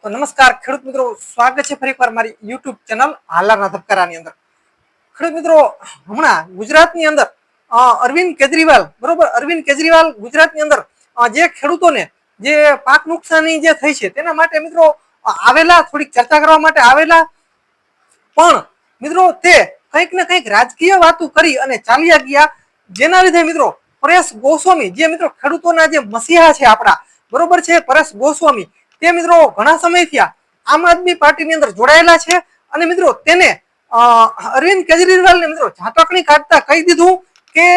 તો નમસ્કાર ખેડૂત મિત્રો, સ્વાગત છે ફરી એકવાર મારી યુટ્યુબ ચેનલ હાલારના ધબકારાની અંદર. ખેડૂત મિત્રો, હમણાં ગુજરાતની અંદર અરવિંદ કેજરીવાલ, બરોબર, અરવિંદ કેજરીવાલ ગુજરાતની અંદર જે ખેડૂતોને જે પાક નુકસાની જે થઈ છે તેના માટે મિત્રો આવેલા, થોડીક ચર્ચા કરવા માટે આવેલા, પણ મિત્રો તે કંઈક ને કંઈક રાજકીય વાતો કરી અને ચાલ્યા ગયા, જેના લીધે મિત્રો પરેશ ગોસ્વામી જે મિત્રો ખેડૂતોના જે મસીહા છે આપણા, બરોબર છે, પરેશ ગોસ્વામી તે મિત્રો ઘણા સમયથી આમ આદમી પાર્ટીની અંદર જોડાયેલા છે અને મિત્રો તેને અરવિંદ કેજરીવાલને મિત્રો ઝાટકણી કાઢતા કહી દીધું કે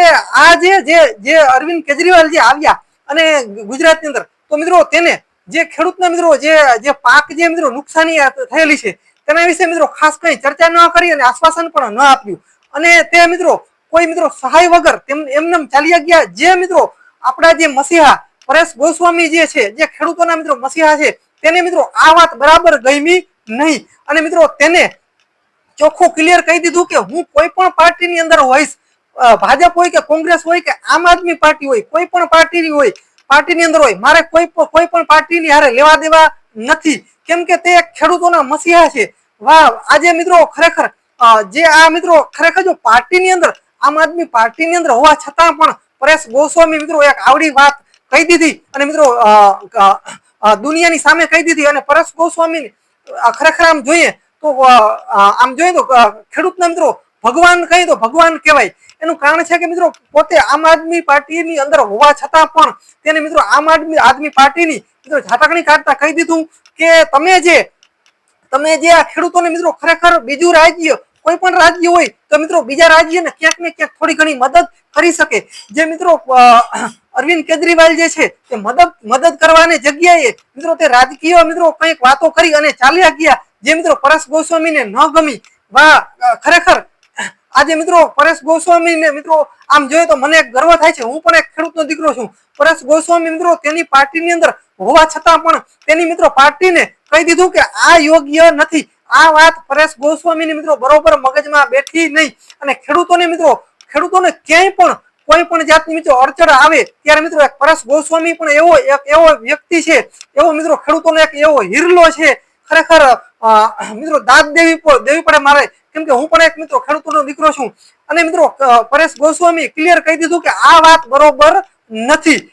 આ જે અરવિંદ કેજરીવાલ જે આવ્યા અને ગુજરાતની અંદર, તો મિત્રો તેને જે ખેડૂતના મિત્રો જે પાક જે મિત્રો નુકસાની થયેલી છે તેના વિશે મિત્રો ખાસ કઈ ચર્ચા ન કરી અને આશ્વાસન પણ ન આપ્યું, અને તે મિત્રો કોઈ મિત્રો સહાય વગર એમને ચાલ્યા ગયા. જે મિત્રો આપણા જે મસીહા પરેશ ગોસ્વામી જે છે, જે ખેડૂતોના મિત્રો મસીહા છે, તેને મિત્રો આ વાત બરાબર ગમી નહીં અને મિત્રો તેને ચોખ્ખું ક્લિયર કહી દીધું કે હું કોઈ પણ પાર્ટીની અંદર હોઈશ, ભાજપ હોય કે કોંગ્રેસ હોય કે આમ આદમી પાર્ટી હોય, કોઈ પણ પાર્ટીની અંદર હોય, મારે કોઈ પણ પાર્ટીની હારે લેવા દેવા નથી, કેમ કે તે ખેડૂતોના મસીહા છે. વાહ, આજે મિત્રો ખરેખર જે આ મિત્રો ખરેખર જો પાર્ટીની અંદર આમ આદમી પાર્ટીની અંદર હોવા છતાં પણ પરેશ ગોસ્વામી મિત્રો એક આવડી વાત કહી દીધી અને મિત્રો દુનિયાની સામે કહી દીધી. અને પરેશ ગોસ્વામી ખરેખર આમ જોઈએ તો ખેડૂતના મિત્રો ભગવાન કહી તો ભગવાન કહેવાય. એનું કારણ છે કે મિત્રો પોતે આમ આદમી પાર્ટીની અંદર હોવા છતાં પણ તેને મિત્રો આમ આદમી પાર્ટીની મિત્રો ઝાટકણી કાઢતા કહી દીધું કે તમે જે આ ખેડૂતોને મિત્રો ખરેખર બીજું રાજ્ય, કોઈ પણ રાજ્ય હોય તો મિત્રો બીજા રાજ્યને ક્યાંક ને ક્યાંક થોડી ઘણી મદદ કરી શકે. જે મિત્રો અરવિંદ કેજરીવાલ જે છે તે મદદ કરવાની જગ્યાએ મિત્રો તે રાજકીય મિત્રો કંઈક વાતો કરી અને ચાલ્યા ગયા, જે મિત્રો પરેશ ગોસ્વામીને ન ગમી. વાહ, ખરેખર આજે મિત્રો પરેશ ગોસ્વામીને મિત્રો આમ જોઈએ તો મને ગર્વ થાય છે. હું પણ એક ખેડૂતનો દીકરો છું. પરેશ ગોસ્વામી મિત્રો તેની પાર્ટીની અંદર હોવા છતાં પણ તેની મિત્રો પાર્ટીને કહી દીધું કે આ યોગ્ય નથી. આ વાત પરેશ ગોસ્વામીની મિત્રો બરોબર મગજમાં બેઠી નહીં અને ખેડૂતોને ક્યાંય પણ કોઈ પણ જાતની મિત્રો અડચણ આવે ત્યારે મિત્રો એક પરેશ ગોસ્વામી પણ એવો વ્યક્તિ છે, એવો મિત્રો ખેડૂતોનો એક એવો હિરલો છે. ખરેખર મિત્રો દાદ દેવી પડે મારે, કેમ કે હું પણ એક મિત્રો ખેડૂતોનો દીકરો છું. અને મિત્રો પરેશ ગોસ્વામી ક્લિયર કહી દીધું કે આ વાત બરોબર નથી.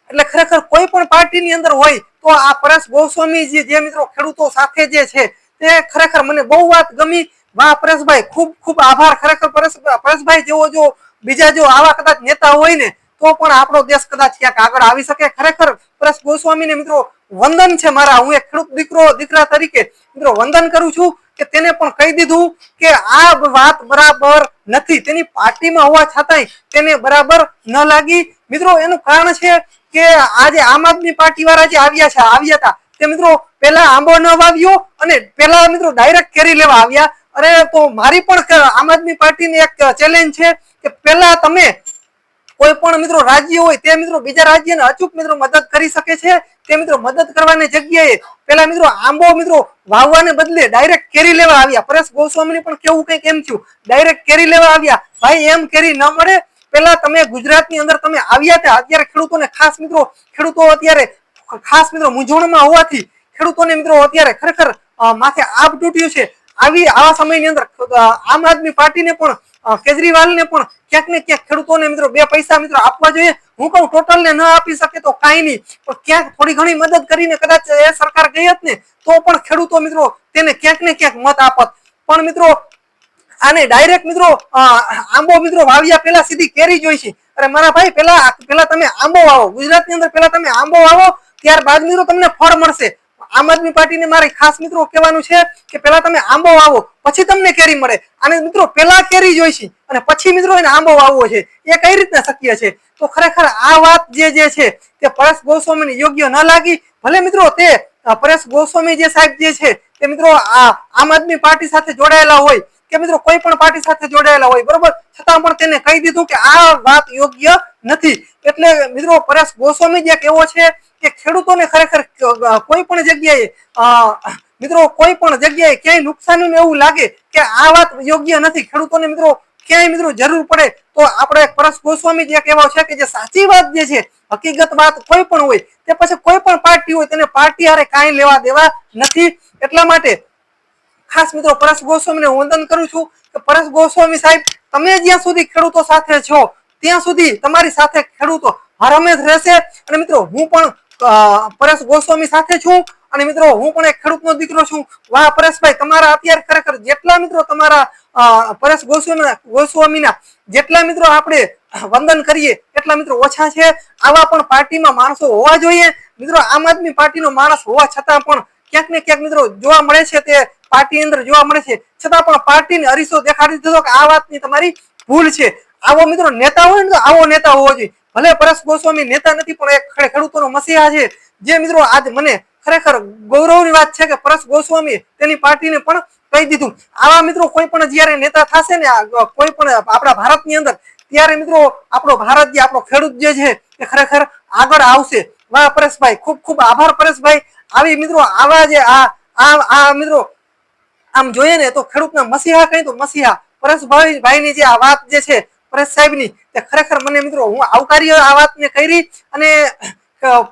એટલે ખરેખર કોઈ પણ પાર્ટીની અંદર હોય તો આ પરેશ ગોસ્વામી જે મિત્રો ખેડૂતો સાથે જે છે તે ખરેખર મને બહુ વાત ગમી. વાહ પરેશભાઈ, ખૂબ ખૂબ આભાર. ખરેખર પરેશભાઈ જેવો જો બીજા જો આવા કદાચ નેતા હોય ને તો પણ આપણો દેશ કદાચ ક્યાંક આગળ આવી શકે. ખરેખર પરેશ ગોસ્વામીને મિત્રો વંદન છે મારા. હું એક ખેડૂત દીકરા તરીકે મિત્રો વંદન કરું છું કે તેને પણ કહી દીધું કે આ વાત બરાબર નથી. તેની પાર્ટીમાં હોવા છતાંય તેને બરાબર ન લાગી. મિત્રો એનું કારણ છે કે આજે આમ આદમી પાર્ટી વાળા જે આવ્યા હતા તે મિત્રો પેલા આંબો ન વાવ્યો અને પેલા મિત્રો ડાયરેક્ટ કેરી લેવા આવ્યા. અરે તો મારી પણ આમ આદમી પાર્ટીની એક ચેલેન્જ છે કે પેલા તમે કોઈ પણ મિત્રો રાજ્ય હોય તે મિત્રો બીજા રાજ્યને અચૂક મિત્રો મદદ કરી શકે છે. તે મિત્રો મદદ કરવાની જગ્યાએ પેલા મિત્રો આંબો મિત્રો વાવવાને બદલે ડાયરેક્ટ કેરી લેવા આવ્યા. પરેશ ગોસ્વામીને પણ કેવું કંઈક એમ થયું, ડાયરેક્ટ કેરી લેવા આવ્યા. ભાઈ એમ કેરી ન મળે. પેલા તમે ગુજરાતની અંદર તમે આવ્યા હતા, અત્યારે ખેડૂતોને ખેડૂતો અત્યારે ખાસ મિત્રો મૂંઝવણમાં હોવાથી ખેડૂતોને મિત્રો અત્યારે ખરેખર માથે આબ તૂટ્યું છે. આવા સમયની અંદર આમ આદમી પાર્ટીને પણ કેજરીવાલને પણ ક્યાંક ને ક્યાંક ખેડૂતોને મિત્રો બે પૈસા મિત્રો આપવા જોઈએ. હું કહું ટોટલ ને ન આપી શકે તો કાંઈ નહીં, પણ ક્યાંક થોડી ઘણી મદદ કરીને કદાચ એ સરકાર ગઈ હોત ને તો પણ ખેડૂતો મિત્રો તેને ક્યાંક ને ક્યાંક મત આપત. પણ મિત્રો આને ડાયરેક્ટ મિત્રો આંબો મિત્રો વાવ્યા પેલા સીધી કેરી જોઈ છે. અરે મારા ભાઈ, પેલા તમે આંબો વાવો. ગુજરાતની અંદર પેલા તમે આંબો વાવો, ત્યારબાદ મિત્રો તમને ફળ મળશે. આમ આદમી પાર્ટીને મારે ખાસ મિત્રો કહેવાનું છે કે પેલા તમે આંબો વાવો પછી તમને કેરી મળે. અને મિત્રો પેલા કેરી જોઈશે અને પછી મિત્રો એને આંબો વાવવો છે, એ કઈ રીતના શક્ય છે? તો ખરેખર આ વાત જે છે તે પરેશ ગોસ્વામીને યોગ્ય ન લાગી. ભલે મિત્રો તે પરેશ ગોસ્વામી જે સાહેબ જે છે તે મિત્રો આમ આદમી પાર્ટી સાથે જોડાયેલા હોય કે મિત્રો કોઈ પણ પાર્ટી સાથે જોડાયેલા હોય, બરોબર, છતાં પણ તેને કહી દીધું કે આ વાત યોગ્ય નથી. એટલે મિત્રો પરેશ ગોસ્વામી જે કેવો છે કે ખેડૂતોને ખરેખર કોઈ પણ જગ્યાએ મિત્રો કોઈ પણ જગ્યાએ ક્યાંય નુકસાની એવું લાગે કે આ વાત યોગ્ય નથી, ખેડૂતોને મિત્રો ક્યાંય મિત્રો જરૂર પડે તો આપણે પરેશ ગોસ્વામી જે કહેવાય છે કે જે સાચી વાત જે છે હકીકત વાત કોઈ પણ હોય તે પછી કોઈ પણ પાર્ટી હોય તેને પાર્ટી હારે કાંઈ લેવા દેવા નથી. એટલા માટે ખાસ મિત્રો પરેશ ગોસ્વામીને વંદન કરું છું કે પરેશ ગોસ્વામી સાહેબ તમે જ્યાં સુધી ખેડૂતો સાથે છો ત્યાં સુધી તમારી સાથે ખેડૂતો હરહંમેશ રહેશે. અને મિત્રો હું પણ પરેશ ગોસ્વામી સાથે છું અને મિત્રો હું પણ એક ખેડૂતનો દીકરો છું. વાહ પરેશભાઈ, તમારા અત્યારે ખરેખર જેટલા મિત્રો તમારા પરેશ ગોસ્વામીના જેટલા મિત્રો આપણે વંદન કરીએ એટલા મિત્રો ઓછા છે. આવા પણ પાર્ટીમાં માણસો હોવા જોઈએ મિત્રો. આમ આદમી પાર્ટીનો માણસ હોવા છતાં પણ ક્યાંક ને ક્યાંક મિત્રો જોવા મળે છે, તે પાર્ટી અંદર જોવા મળે છે, છતાં પણ પાર્ટીને અરીસો દેખાડી દીધો કે આ વાતની તમારી ભૂલ છે. આવો મિત્રો નેતા હોય ને તો આવો નેતા હોવો જોઈએ. ભલે પરેશ ગોસ્વામી નેતા નથી પણ એક ખેડૂતોનો મસીહા છે. જે મિત્રો આજ મને ખરેખર ગૌરવની વાત છે કે પરેશ ગોસ્વામી તેની પાર્ટીને પણ કહી દીધું. આવા મિત્રો કોઈ પણ જયારે નેતા થશે ને કોઈ પણ આપણા ભારતની અંદર ત્યારે મિત્રો આપણો ભારત જે આપણો ખેડૂત જે છે એ ખરેખર આગળ આવશે. વાહ પરેશભાઈ, ખૂબ ખૂબ આભાર પરેશભાઈ. આવી મિત્રો આવા જે આ મિત્રો આમ જોઈએ ને તો ખેડૂતના મસીહા કઈ તો મસીહા પરેશભાઈની જે આ વાત જે છે પરેશ સાહેબની તે ખરેખર મને મિત્રો હું આવકારી આ વાતને કરી. અને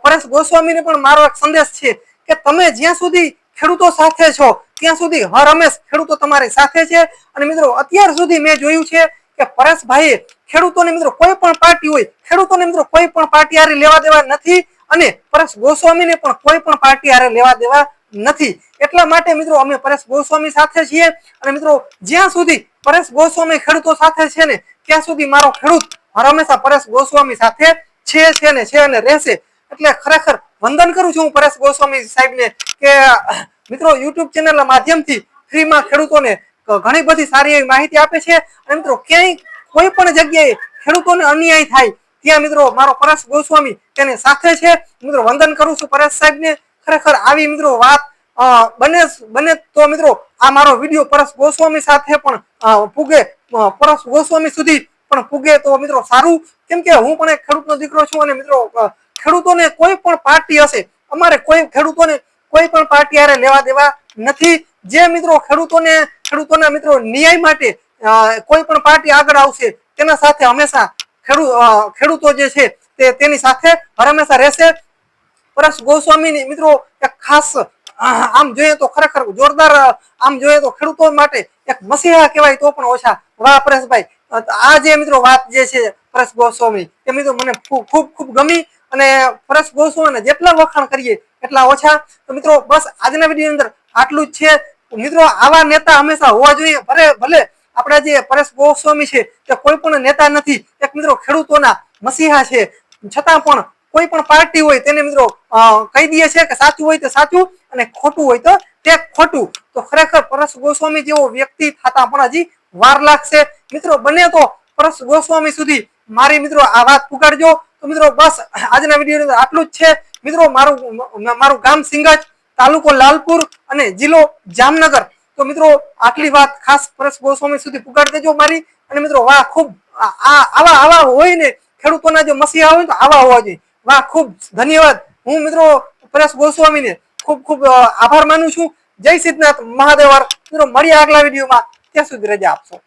પરેશ ગોસ્વામીને પણ મારો એક સંદેશ છે કે તમે જ્યાં સુધી ખેડૂતો સાથે છો ત્યાં સુધી હર હંમેશ ખેડૂતો તમારી સાથે છે. અને મિત્રો અત્યાર સુધી મેં જોયું છે કે પરેશભાઈએ ખેડૂતોને મિત્રો કોઈ પણ પાર્ટી હોય ખેડૂતોને મિત્રો કોઈ પણ પાર્ટી હારે લેવા દેવા નથી અને પરેશ ગોસ્વામીને પણ કોઈ પણ પાર્ટી હારે લેવા દેવા નથી. એટલા માટે મિત્રો અમે પરેશ ગોસ્વામી સાથે છીએ. અને મિત્રો જ્યાં સુધી પરેશ ગોસ્વામી ખેડૂતો સાથે છે ને ત્યાં સુધી મારો ખેડૂત હંમેશા પરેશ ગોસ્વામી સાથે છે અને રહેશે. એટલે ખરેખર વંદન કરું છું હું પરેશ ગોસ્વામી સાહેબને કે મિત્રો યુટ્યુબ ચેનલના માધ્યમથી ફ્રીમાં ખેડૂતોને ઘણી બધી સારી એવી માહિતી આપે છે. અને મિત્રો ક્યાંય કોઈ પણ જગ્યાએ ખેડૂતોને અન્યાય થાય ત્યાં મિત્રો મારો પરેશ ગોસ્વામી તેને સાથે છે. મિત્રો વંદન કરું છું પરેશ સાહેબને. ખરેખર આવી મિત્રો વાત બને તો મિત્રો આ મારો વિડીયો પરેશ ગોસ્વામી સાથે પણ પૂગે, પરેશ ગોસ્વામી સુધી પણ પૂગે તો મિત્રો સારું. કેમ કે હું પણ એક ખેડૂતનો દીકરો છું અને મિત્રો ખેડૂતોને કોઈ પણ પાર્ટી હશે અમારે કોઈ ખેડૂતોને કોઈ પણ પાર્ટી હારે લેવા દેવા નથી. જે મિત્રો ખેડૂતોના મિત્રો ન્યાય માટે કોઈ પણ પાર્ટી આગળ આવશે તેના સાથે હંમેશા ખેડૂતો જે છે તેની સાથે હંમેશા રહેશે. પરેશ ગોસ્વામીની મિત્રો એક ખાસ આમ જોઈએ તો ખરેખર જોરદાર આમ જોઈએ તો ખેડૂતો માટે એક મસીહા કહેવાય તો પણ ઓછા. વાહ પરેશભાઈ, આ જે મિત્રો વાત જે છે પરેશ ગોસ્વામી એ મિત્રો મને ખૂબ ખૂબ ગમી. અને પરેશ ગોસ્વામીને જેટલા વખાણ કરીએ એટલા ઓછા. તો મિત્રો બસ આજના વિડીયો અંદર આટલું જ છે. મિત્રો આવા નેતા હંમેશા હોવા જોઈએ. ભલે આપણા જે પરેશ ગોસ્વામી છે તે કોઈ પણ નેતા નથી, એક મિત્રો ખેડૂતોના મસીહા છે, છતાં પણ કોઈ પણ પાર્ટી હોય તેને મિત્રો કહી દે છે કે સાચું હોય તો સાચું અને ખોટું હોય તો તે ખોટું. તો ખરેખર પરેશ ગોસ્વામી જેવો વ્યક્તિ થતા પણ હજી વાર લાગશે. મિત્રો બને તો પરેશ ગોસ્વામી સુધી મારી મિત્રો આ વાત પુગાડજો. તો મિત્રો બસ આજના વિડીયો આટલું જ છે. મિત્રો મારું ગામ સિંગજ, તાલુકો લાલપુર અને જિલ્લો જામનગર. તો મિત્રો આટલી વાત ખાસ પરેશ ગોસ્વામી સુધી પુગાડી દેજો મારી. અને મિત્રો વાહ ખૂબ આવા હોય ને ખેડૂતોના જો મસીહા હોય તો આવા હોવા જોઈએ. વાહ ખૂબ ધન્યવાદ. હું મિત્રો પરેશ ગોસ્વામીને ખૂબ ખૂબ આભાર માનું છું. જય સિદ્ધનાથ મહાદેવ. મિત્રો મળીએ આગલા વિડીયોમાં. ત્યાં સુધી રજા આપશો.